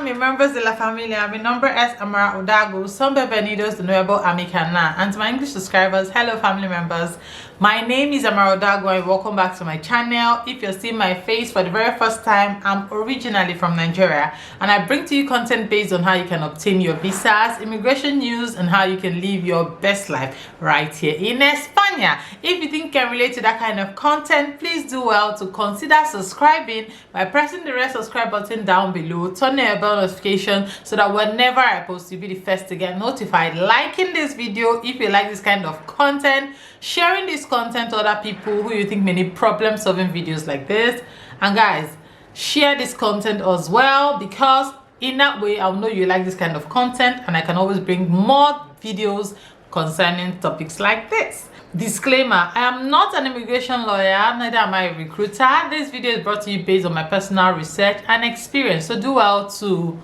mi members de la familia. Mi nombre es Amara Odago. Son bienvenidos de nuevo a mi canal. And to my English subscribers, hello family members. My name is Amara Odago and welcome back to my channel. If you're seeing my face for the very first time, I'm originally from Nigeria and I bring to you content based on how you can obtain your visas, immigration news, and how you can live your best life right here in España. If you think you can relate to that kind of content, please do well to consider subscribing by pressing the red subscribe button down below, turn on your bell notification so that whenever I post you'll be the first to get notified, liking this video if you like this kind of content, sharing this content to other people who you think may need problem solving videos like this, and guys, share this content as well, because in that way I'll know you like this kind of content and I can always bring more videos concerning topics like this. Disclaimer, I am not an immigration lawyer, neither am I a recruiter. This video is brought to you based on my personal research and experience, so do well to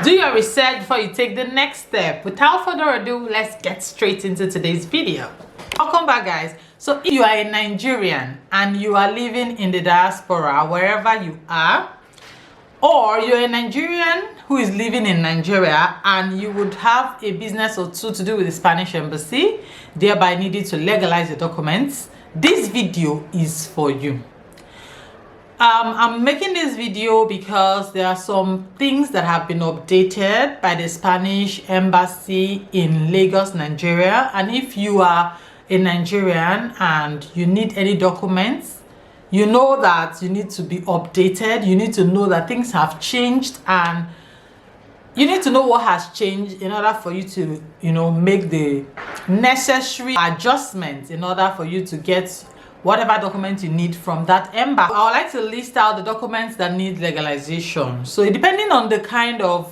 do your research before you take the next step. Without further ado, let's get straight into today's video. Welcome back, guys. So if you are a Nigerian and you are living in the diaspora wherever you are, or you're a Nigerian who is living in Nigeria and you would have a business or two to do with the Spanish embassy, thereby needing to legalize your documents, this video is for you. I'm making this video because there are some things that have been updated by the Spanish embassy in Lagos, Nigeria, and if you are a Nigerian and you need any documents, you know that you need to be updated. You need to know that things have changed and you need to know what has changed in order for you to, make the necessary adjustments in order for you to get whatever document you need from that embassy. I would like to list out the documents that need legalization. So depending on the kind of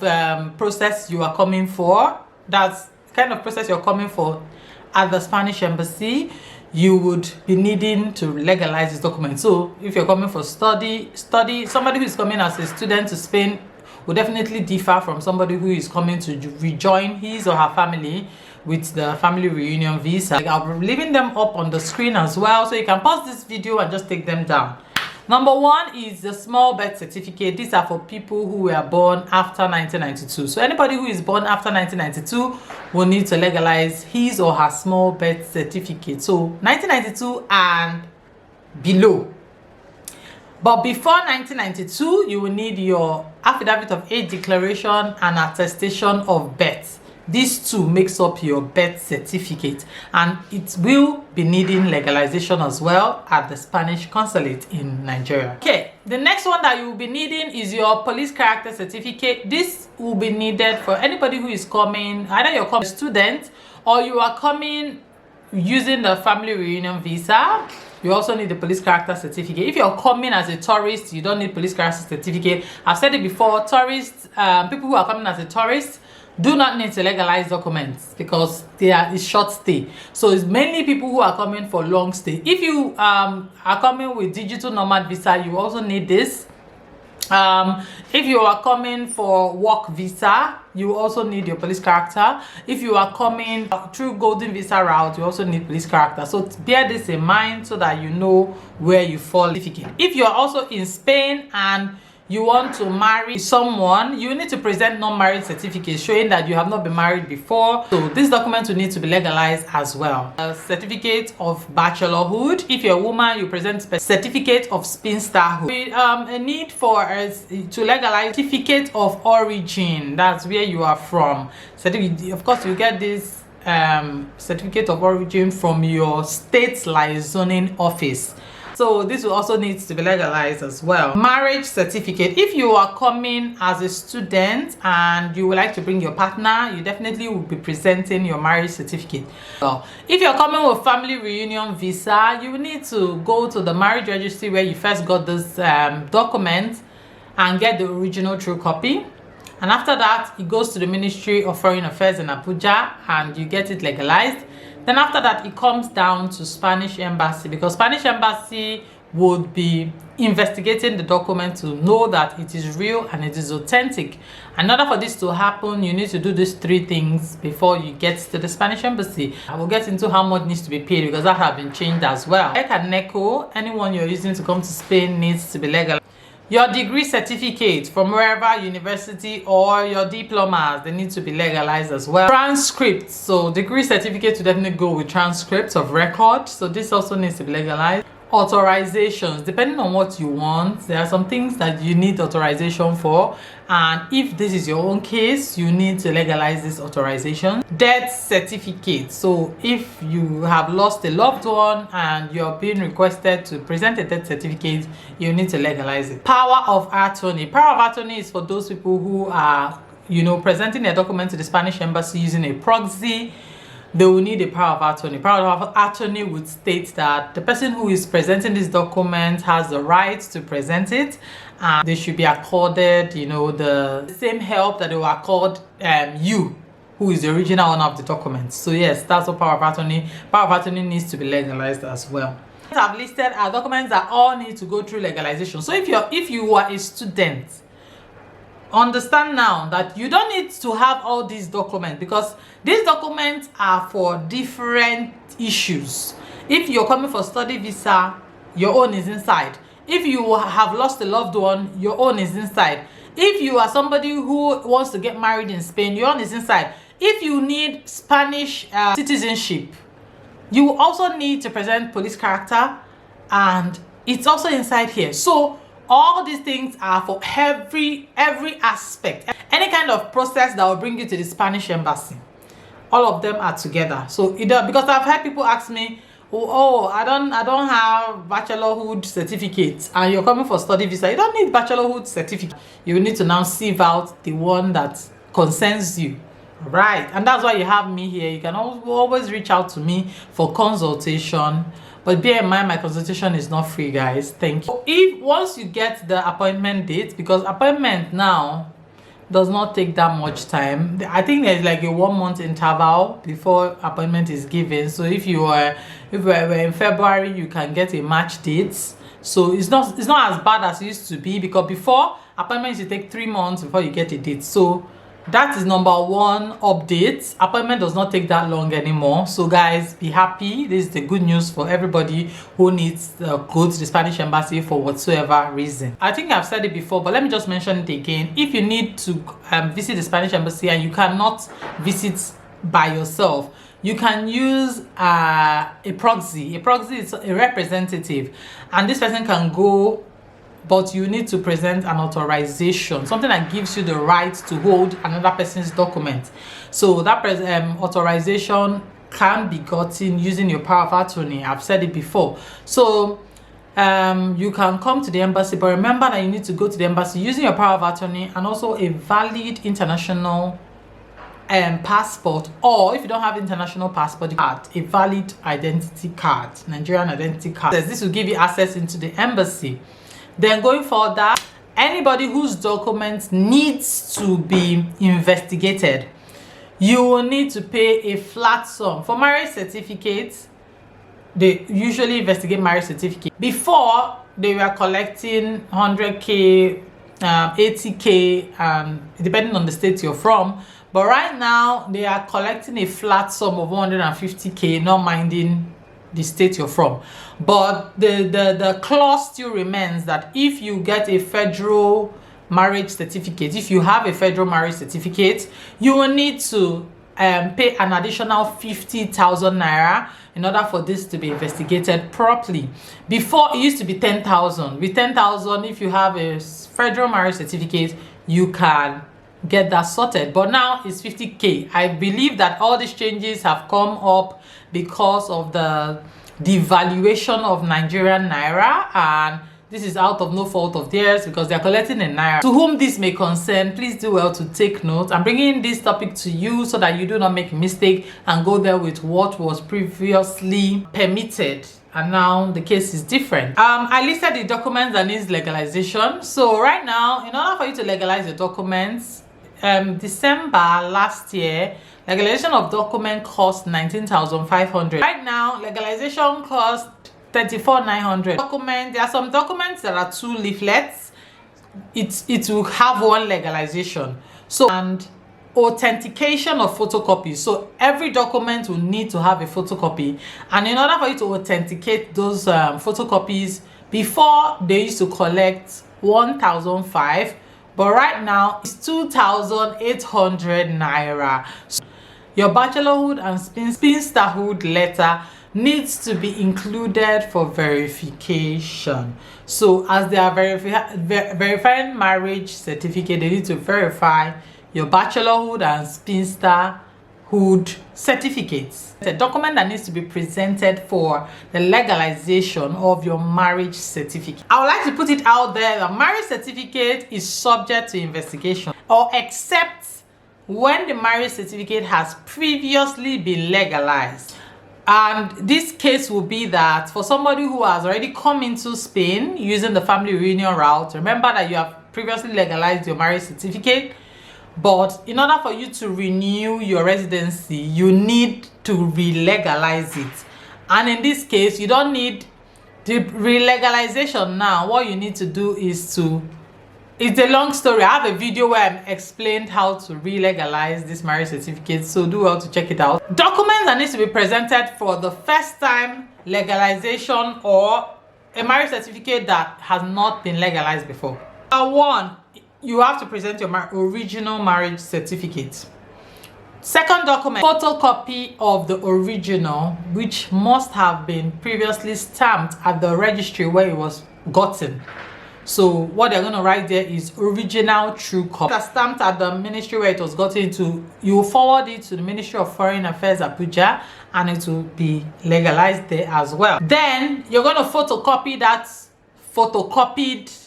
process you are coming for, that's the kind of process you're coming for at the Spanish embassy, you would be needing to legalize this document. So if you're coming for study, somebody who is coming as a student to Spain will definitely differ from somebody who is coming to rejoin his or her family with the family reunion visa. I'll be leaving them up on the screen as well, so you can pause this video and just take them down. Number one is the small birth certificate. These are for people who were born after 1992. So anybody who is born after 1992 will need to legalize his or her small birth certificate. So 1992 and below. But before 1992, you will need your affidavit of age declaration and attestation of birth. These two makes up your birth certificate, and it will be needing legalization as well at the Spanish consulate in Nigeria. Okay, the next one that you will be needing is your police character certificate. This will be needed for anybody who is coming, either you're coming student or you are coming using the family reunion visa. You also need the police character certificate. If you're coming as a tourist, you don't need police character certificate. I've said it before, tourists, people who are coming as a tourist do not need to legalize documents because they are a short stay. So it's mainly people who are coming for long stay. If you are coming with digital Normad visa, you also need this. If you are coming for work visa, you also need your police character. If you are coming through golden visa route, you also need police character. So bear this in mind so that you know where you fall. If you are also in Spain and you want to marry someone, you need to present non-marriage certificate showing that you have not been married before. So this document will need to be legalized as well. A certificate of bachelorhood. If you're a woman, you present certificate of spinsterhood. A need for to legalize certificate of origin. That's where you are from. Of course, you get this certificate of origin from your state liaison office. So this will also need to be legalized as well. Marriage certificate. If you are coming as a student and you would like to bring your partner, you definitely will be presenting your marriage certificate. So if you're coming with family reunion visa, you will need to go to the marriage registry where you first got this document and get the original true copy. And after that, it goes to the Ministry of Foreign Affairs in Abuja and you get it legalized. Then after that, it comes down to Spanish embassy, because Spanish embassy would be investigating the document to know that it is real and it is authentic. In order for this to happen, you need to do these three things before you get to the Spanish embassy. I will get into how much needs to be paid because that has been changed as well. Like a NECO, anyone you're using to come to Spain needs to be legal. Your degree certificate from wherever university or your diplomas, they need to be legalized as well. Transcripts, so degree certificate to definitely go with transcripts of record, so this also needs to be legalized. Authorizations, depending on what you want, there are some things that you need authorization for, and if this is your own case, you need to legalize this authorization. Death certificate, so if you have lost a loved one and you're being requested to present a death certificate, you need to legalize it. Power of attorney. Power of attorney is for those people who are, you know, presenting their document to the Spanish embassy using a proxy. They will need a power of attorney. Power of attorney would state that the person who is presenting this document has the right to present it, and they should be accorded, you know, the same help that they were accorded you, who is the original owner of the document. So yes, that's what power of attorney. Power of attorney needs to be legalized as well. I've listed are documents that all need to go through legalization. So if you are a student, understand now that you don't need to have all these documents, because these documents are for different issues. If you're coming for study visa, your own is inside. If you have lost a loved one, your own is inside. If you are somebody who wants to get married in Spain, your own is inside. If you need Spanish citizenship, you also need to present police character, and it's also inside here. So all these things are for every aspect, any kind of process that will bring you to the Spanish embassy. All of them are together. So either, because I've had people ask me, oh, I don't have bachelorhood certificate, and you're coming for study visa, you don't need bachelorhood certificate. You need to now sieve out the one that concerns you, right? And that's why you have me here. You can always reach out to me for consultation. But bear in mind, my consultation is not free, guys. Thank you. If once you get the appointment date, because appointment now does not take that much time. I think there's like a 1 month interval before appointment is given. So if we're in February, you can get a March date. So it's not as bad as it used to be, because before appointments you take 3 months before you get a date. So that is number one update. Appointment does not take that long anymore. So guys, be happy. This is the good news for everybody who needs to go to the Spanish embassy for whatsoever reason. I think I've said it before, but let me just mention it again. If you need to visit the Spanish embassy and you cannot visit by yourself, you can use a proxy. A proxy is a representative, and this person can go, but you need to present an authorization, something that gives you the right to hold another person's document. So that authorization can be gotten using your power of attorney. I've said it before. So you can come to the embassy, but remember that you need to go to the embassy using your power of attorney and also a valid international passport, or if you don't have international passport card, a valid identity card, Nigerian identity card. This will give you access into the embassy. Then going further, anybody whose documents needs to be investigated, you will need to pay a flat sum. For marriage certificates, they usually investigate marriage certificate. Before, they were collecting 100k, 80k, depending on the state you're from. But right now, they are collecting a flat sum of 150k, not minding the state you're from. But the clause still remains that if you get a federal marriage certificate, if you have a federal marriage certificate, you will need to pay an additional 50,000 naira in order for this to be investigated properly. Before, it used to be 10,000. With 10,000, if you have a federal marriage certificate, you can get that sorted. But now it's 50k. I believe that all these changes have come up because of the devaluation of Nigerian naira, and this is out of no fault of theirs, because they're collecting in naira. To whom this may concern, please do well to take note. I'm bringing this topic to you so that you do not make a mistake and go there with what was previously permitted, and now the case is different. I listed the documents that needs legalization. So right now, in order for you to legalize the documents, December last year, legalization of document cost 19,500. Right now, legalization cost 34,900. Document, there are some documents that are 2 leaflets. It will have 1 legalization. So, and authentication of photocopies. So every document will need to have a photocopy, and in order for you to authenticate those photocopies, before they used to collect 1,500, but right now it's 2,800 naira. So your bachelorhood and spinsterhood letter needs to be included for verification. So as they are verifying marriage certificate, they need to verify your bachelorhood and spinsterhood certificates. The document that needs to be presented for the legalization of your marriage certificate. I would like to put it out there that marriage certificate is subject to investigation, or except when the marriage certificate has previously been legalized. And this case will be that for somebody who has already come into Spain using the family reunion route, remember that you have previously legalized your marriage certificate, but in order for you to renew your residency, you need to re-legalize it. And in this case, you don't need the re-legalization now. What you need to do is to, it's a long story. I have a video where I explained how to re-legalize this marriage certificate, so do well to check it out. Documents that need to be presented for the first time legalization or a marriage certificate that has not been legalized before. One, you have to present your original marriage certificate. Second document, photocopy of the original, which must have been previously stamped at the registry where it was gotten. So what they're going to write there is original true copy. That's stamped at the ministry where it was gotten to. You will forward it to the Ministry of Foreign Affairs Abuja, and it will be legalized there as well. Then you're going to photocopy that photocopied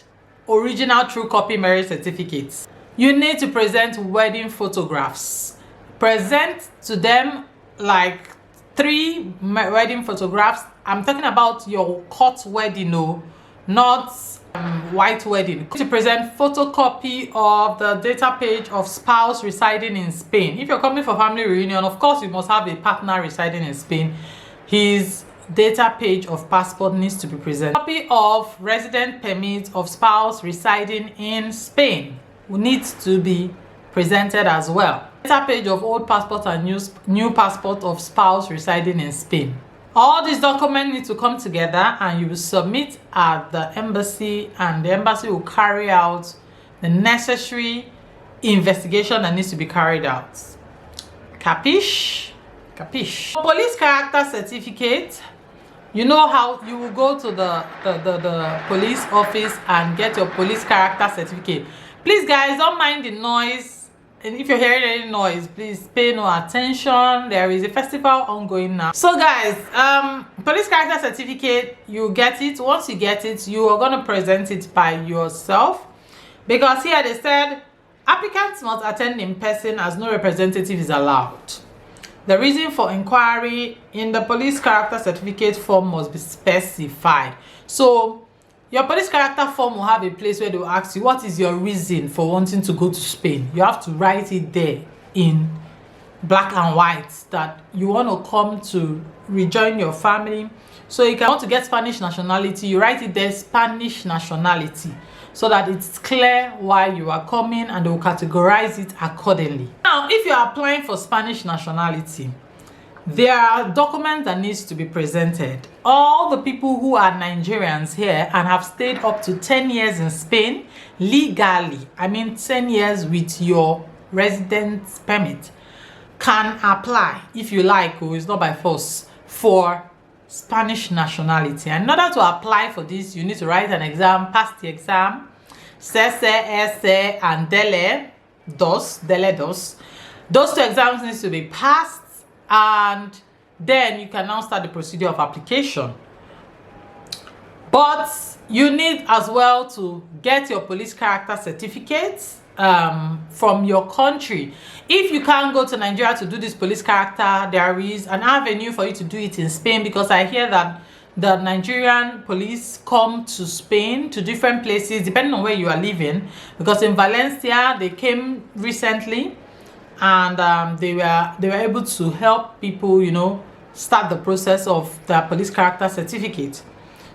original true copy marriage certificates. You need to present wedding photographs. Present to them like 3 wedding photographs. I'm talking about your court wedding, no, not white wedding. To present photocopy of the data page of spouse residing in Spain. If you're coming for family reunion, of course you must have a partner residing in Spain. His data page of passport needs to be presented. Copy of resident permit of spouse residing in Spain needs to be presented as well. Data page of old passport and new passport of spouse residing in Spain. All these documents need to come together and you will submit at the embassy, and the embassy will carry out the necessary investigation that needs to be carried out. Capish? Capish. Police character certificate. You know how you will go to the police office and get your police character certificate. Please guys, don't mind the noise. And if you're hearing any noise, please pay no attention. There is a festival ongoing now. So guys, police character certificate, you get it. Once you get it, you are going to present it by yourself, because here they said applicants must attend in person as no representative is allowed. The reason for inquiry in the police character certificate form must be specified. So your police character form will have a place where they will ask you, what is your reason for wanting to go to Spain? You have to write it there in black and white that you want to come to rejoin your family. So you can want to get Spanish nationality, you write it there, Spanish nationality, so that it's clear why you are coming, and they will categorize it accordingly. Now, if you are applying for Spanish nationality, there are documents that needs to be presented. All the people who are Nigerians here and have stayed up to 10 years in Spain legally, I mean 10 years with your residence permit, can apply if you like, or it's not by force, for Spanish nationality. And in order to apply for this, you need to write an exam, pass the exam, CSE and DELE dos. Those 2 exams need to be passed, and then you can now start the procedure of application. But you need as well to get your police character certificate from your country. If you can't go to Nigeria to do this police character, there is an avenue for you to do it in Spain, because I hear that the Nigerian police come to Spain, to different places depending on where you are living, because in Valencia they came recently, and they were able to help people, you know, start the process of their police character certificate,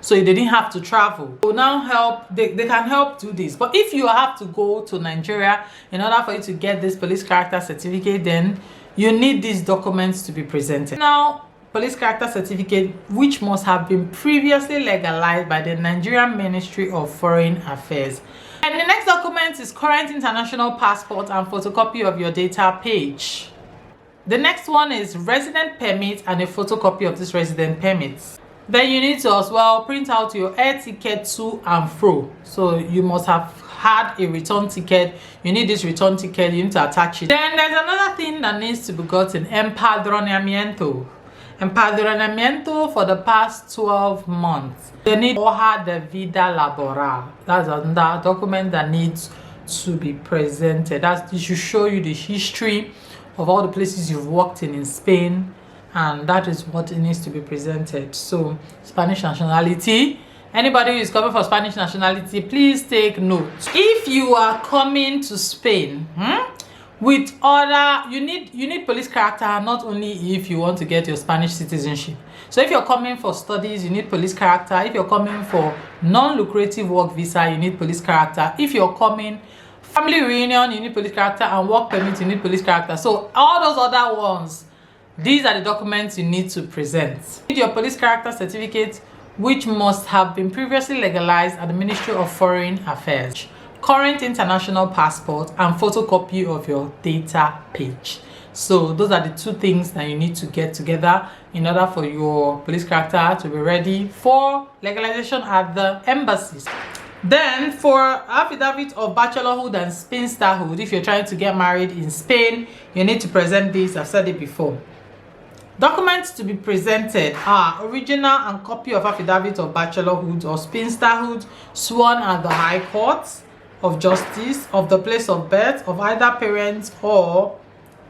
so they didn't have to travel. So now help, they can help do this. But if you have to go to Nigeria in order for you to get this police character certificate, then you need these documents to be presented. Now, police character certificate which must have been previously legalized by the Nigerian Ministry of Foreign Affairs. And the next document is current international passport and photocopy of your data page. The next one is resident permit and a photocopy of this resident permit. Then you need to as well print out your air ticket to and fro. So you must have had a return ticket. You need this return ticket, you need to attach it. Then there's another thing that needs to be gotten: empadronamiento. Empadronamiento for the past 12 months. They need hoja de vida laboral. That's another document that needs to be presented. It should show you the history of all the places you've worked in Spain, and that is what it needs to be presented. So Spanish nationality. Anybody who is coming for Spanish nationality, please take note. If you are coming to Spain with other, you need police character, not only if you want to get your Spanish citizenship. So if you're coming for studies, you need police character. If you're coming for non-lucrative work visa, you need police character. If you're coming family reunion, you need police character, and work permit, you need police character. So all those other ones, these are the documents you need to present. You need your police character certificate, which must have been previously legalized at the Ministry of Foreign Affairs, current international passport, and photocopy of your data page. So those are the two things that you need to get together in order for your police character to be ready for legalization at the embassies. Then for affidavit of bachelorhood and spinsterhood, if you're trying to get married in Spain, you need to present this. I've said it before. Documents to be presented are original and copy of affidavit of bachelorhood or spinsterhood sworn at the High Court of Justice of the place of birth of either parents, or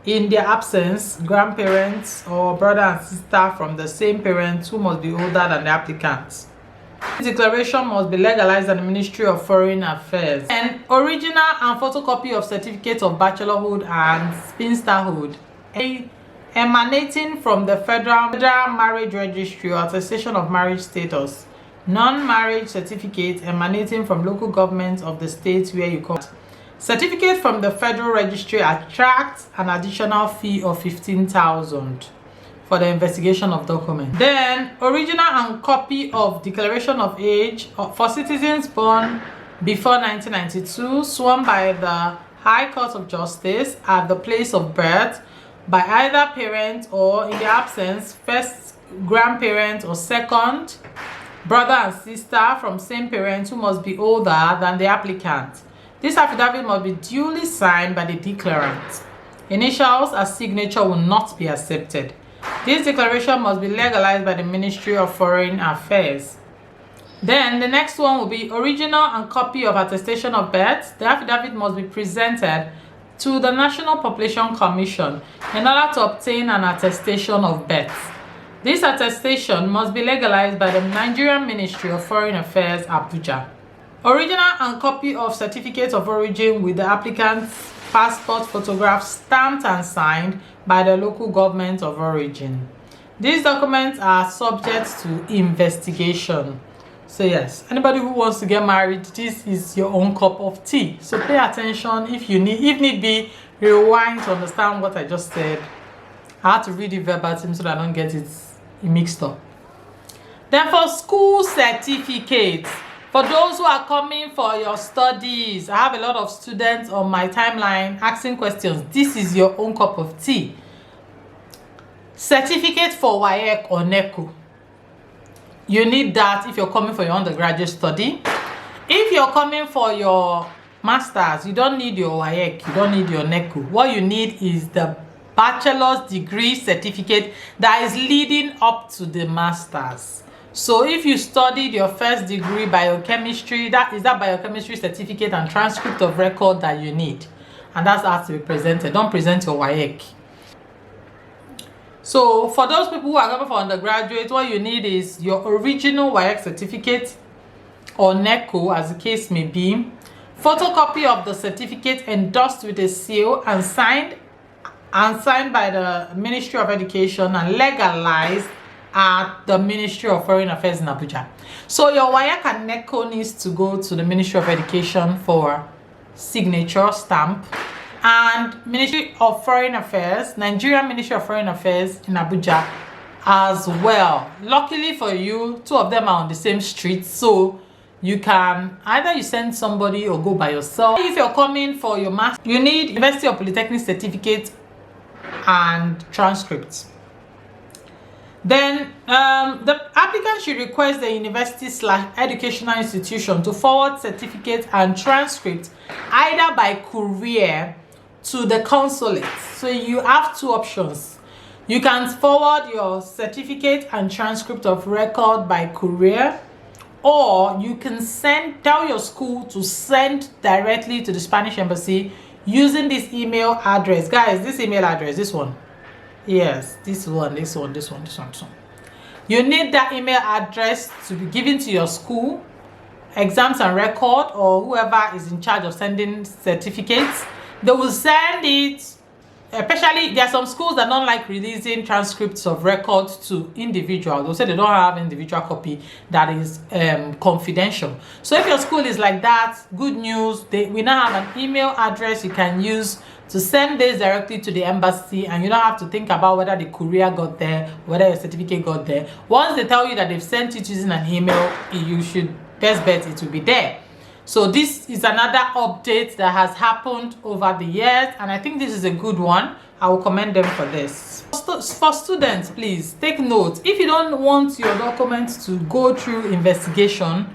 in their absence, grandparents or brother and sister from the same parents who must be older than the applicant. This declaration must be legalized at the Ministry of Foreign Affairs. And original and photocopy of certificates of bachelorhood and spinsterhood emanating from the Federal Marriage Registry or attestation of marriage status. Non-marriage certificate emanating from local governments of the states where you come. Certificate from the Federal Registry attracts an additional fee of 15,000 for the investigation of documents. Then original and copy of declaration of age for citizens born before 1992, sworn by the High Court of Justice at the place of birth by either parent, or in their absence, first grandparent or second brother and sister from same parents who must be older than the applicant. This affidavit must be duly signed by the declarant. Initials as signature will not be accepted. This declaration must be legalized by the Ministry of Foreign Affairs. Then the next one will be original and copy of attestation of birth. The affidavit must be presented to the National Population Commission in order to obtain an attestation of birth. This attestation must be legalized by the Nigerian Ministry of Foreign Affairs, Abuja. Original and copy of certificate of origin with the applicant's passport photograph stamped and signed by the local government of origin. These documents are subject to investigation. So yes, anybody who wants to get married, this is your own cup of tea. So pay attention. If need be, rewind to understand what I just said. I had to read it verbatim so that I don't get it mixed up. Then for school certificates, for those who are coming for your studies, I have a lot of students on my timeline asking questions. This is your own cup of tea. Certificate for WAEC or NECO. You need that if you're coming for your undergraduate study. If you're coming for your masters, you don't need your WAEC, you don't need your NECO. What you need is the bachelor's degree certificate that is leading up to the masters. So if you studied your first degree biochemistry, that biochemistry certificate and transcript of record that you need, and that's how to be presented. Don't present your WAEC. So for those people who are coming for undergraduate, what you need is your original WAEC certificate or NECO, as the case may be, photocopy of the certificate endorsed with a seal and signed by the Ministry of Education and legalized at the Ministry of Foreign Affairs in Abuja. So your WAEC and NECO needs to go to the Ministry of Education for signature stamp, and Ministry of Foreign Affairs, Nigerian Ministry of Foreign Affairs in Abuja, as well. Luckily for you, two of them are on the same street, so you can either you send somebody or go by yourself. If you're coming for your master, you need University or Polytechnic certificate and transcripts. Then the applicant should request the university/educational institution to forward certificate and transcript either by courier to the consulate. So you have two options. You can forward your certificate and transcript of record by courier, or you can tell your school to send directly to the Spanish embassy using this email address. Guys, this email address, this one. Yes, this one. You need that email address to be given to your school, exams and record, or whoever is in charge of sending certificates. They will send it. Especially, there are some schools that don't like releasing transcripts of records to individuals. They'll say they don't have individual copy that is confidential. So if your school is like that, good news. We now have an email address you can use to send this directly to the embassy, and you don't have to think about whether the courier got there, whether your certificate got there. Once they tell you that they've sent it using an email, you should best bet it will be there. So this is another update that has happened over the years, and I think this is a good one. I will commend them for this. For students, please take note. If you don't want your documents to go through investigation,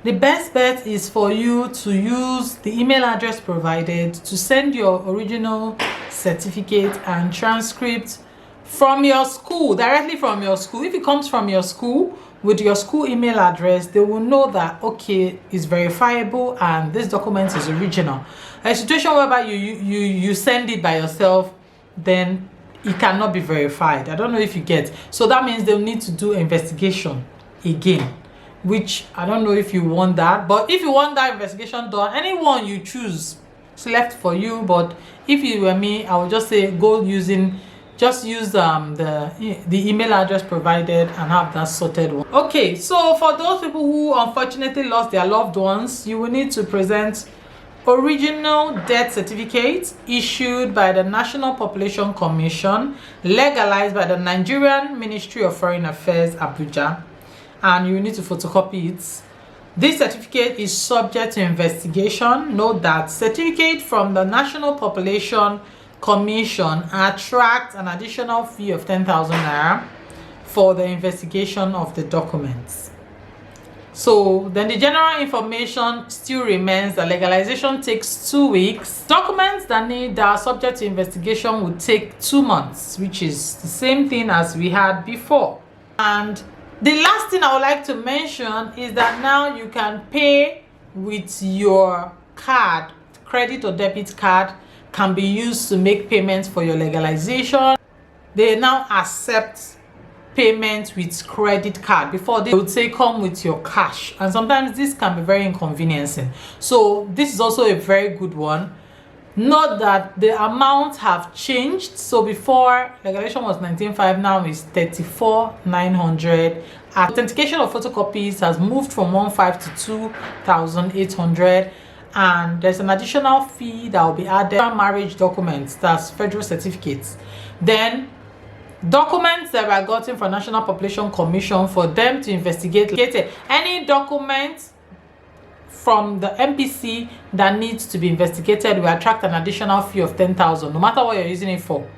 the best bet is for you to use the email address provided to send your original certificate and transcript from your school, directly from your school. If it comes from your school with your school email address, they will know that, okay, it's verifiable and this document is original. A situation whereby you send it by yourself, then it cannot be verified. I don't know if you get. So that means they'll need to do investigation again, which I don't know if you want that. But if you want that investigation done, anyone you choose, it's left for you. But if you were me, I would just say go using, just use the email address provided and have that sorted one. Okay, so for those people who unfortunately lost their loved ones, you will need to present original death certificate issued by the National Population Commission, legalized by the Nigerian Ministry of Foreign Affairs, Abuja, and you need to photocopy it. This certificate is subject to investigation. Note that certificate from the National Population Commission attracts an additional fee of 10,000 naira for the investigation of the documents. So then the general information still remains that legalization takes 2 weeks. Documents that are subject to investigation would take 2 months, which is the same thing as we had before. And the last thing I would like to mention is that now you can pay with your card. Credit or debit card can be used to make payments for your legalization. They now accept payment with credit card. Before, they would say come with your cash, and sometimes this can be very inconveniencing. So this is also a very good one. Note that the amounts have changed. So before, legalization was 19,500, now is 34,900. Authentication of photocopies has moved from 1,500 to 2,800, and there's an additional fee that will be added. Marriage documents, that's federal certificates. Then documents that were gotten from National Population Commission, for them to investigate any document from the MPC that needs to be investigated will attract an additional fee of 10,000, no matter what you're using it for.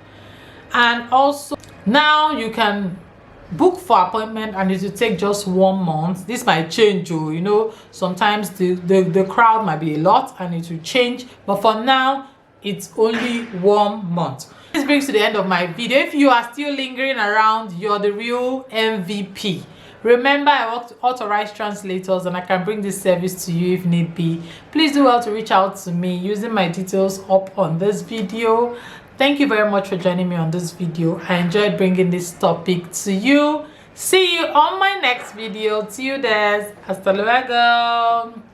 And also now you can book for appointment, and it will take just 1 month. This might change, you know, sometimes the crowd might be a lot and it will change, but for now it's only 1 month. This brings to the end of my video. If you are still lingering around, you're the real MVP. Remember, I work with authorized translators and I can bring this service to you if need be. Please do well to reach out to me using my details up on this video. Thank you very much for joining me on this video. I enjoyed bringing this topic to you. See you on my next video. Till then, hasta luego.